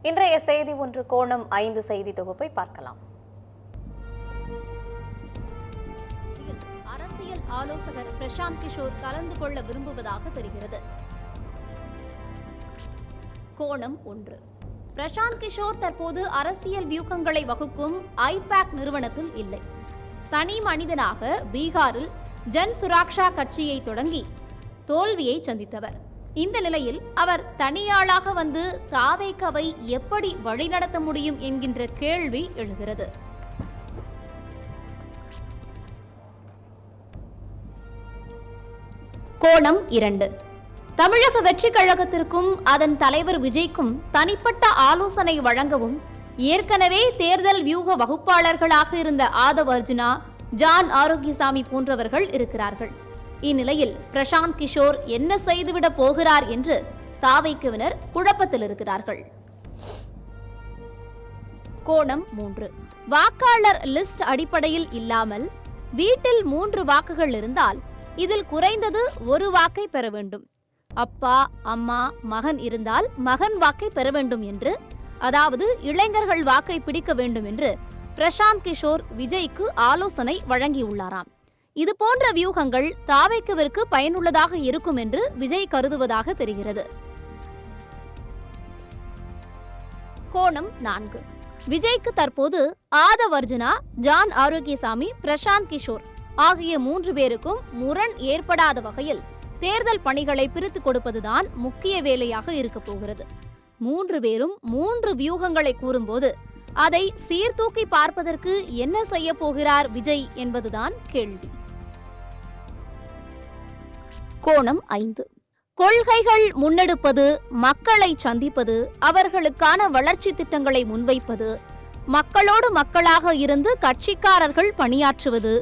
இன்றைய செய்தி ஒன்று கோணம் 5 செய்தி தொகுப்பை பார்க்கலாம். அரசியல் ஆலோசகர் பிரசாந்த் கிஷோர் கலந்து கொள்ள விரும்புவதாக தெரிகிறது. கோணம் 1. பிரசாந்த் கிஷோர் தற்போது அரசியல் வியூகங்களை வகுக்கும் ஐபேக் நிறுவனத்தில் இல்லை. தனி மனிதனாக பீகாரில் ஜன் சுராக்ஷா கட்சியை தொடங்கி தோல்வியை சந்தித்தவர். இந்த நிலையில் அவர் தனியாளாக வந்து தாவேகாவை எப்படி வழிநடத்த முடியும் என்கின்ற கேள்வி எழுகிறது. கோணம் 2. தமிழக வெற்றி கழகத்திற்கும் அதன் தலைவர் விஜய்க்கும் தனிப்பட்ட ஆலோசனை வழங்கவும் ஏற்கனவே தேர்தல் வியூக வகுப்பாளர்களாக இருந்த ஆதவ் அர்ஜுனா, ஜான் ஆரோக்கியசாமி போன்றவர்கள் இருக்கிறார்கள். இந்நிலையில் பிரசாந்த் கிஷோர் என்ன செய்துவிட போகிறார் என்று தாவேகாவினர் குழப்பத்தில் இருக்கிறார்கள். கோணம் 3. வாக்காளர் லிஸ்ட் அடிப்படையில் இல்லாமல் வீட்டில் 3 வாக்குகள் இருந்தால் இதில் குறைந்தது 1 வாக்கை பெற வேண்டும். அப்பா, அம்மா, மகன் இருந்தால் மகன் வாக்கை பெற வேண்டும் என்று, அதாவது இளைஞர்கள் வாக்கை பிடிக்க வேண்டும் என்று பிரசாந்த் கிஷோர் விஜய்க்கு ஆலோசனை வழங்கியுள்ளாராம். இது போன்ற வியூகங்கள் தாவேகாவிற்கு பயனுள்ளதாக இருக்கும் என்று விஜய் கருதுவதாக தெரிகிறது. கோணம் 4. விஜய்க்கு தற்போது ஆதவ் அர்ஜுனா, ஜான் ஆரோக்கியசாமி, பிரசாந்த் கிஷோர் ஆகிய 3 பேருக்கும் முரண் ஏற்படாத வகையில் தேர்தல் பணிகளை பிரித்துக் கொடுப்பதுதான் முக்கிய வேலையாக இருக்க போகிறது. 3 பேரும் 3 வியூகங்களை கூறும்போது அதை சீர்தூக்கி பார்ப்பதற்கு என்ன செய்ய போகிறார் விஜய் என்பதுதான் கேள்வி. கோணம் 5. கொள்கைகள் முன்னெடுப்பது, மக்களை சந்திப்பது, அவர்களுக்கான வளர்ச்சி திட்டங்களை முன்வைப்பது, மக்களோடு மக்களாக இருந்து கட்சிக்காரர்கள் பணியாற்றுவது,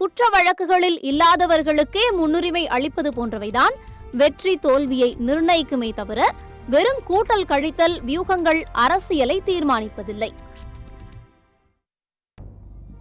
குற்ற வழக்குகளில் இல்லாதவர்களுக்கே முன்னுரிமை அளிப்பது போன்றவைதான் வெற்றி தோல்வியை நிர்ணயிக்குமே தவிர வெறும் கூட்டல் கழித்தல் வியூகங்கள் அரசியலை தீர்மானிப்பதில்லை.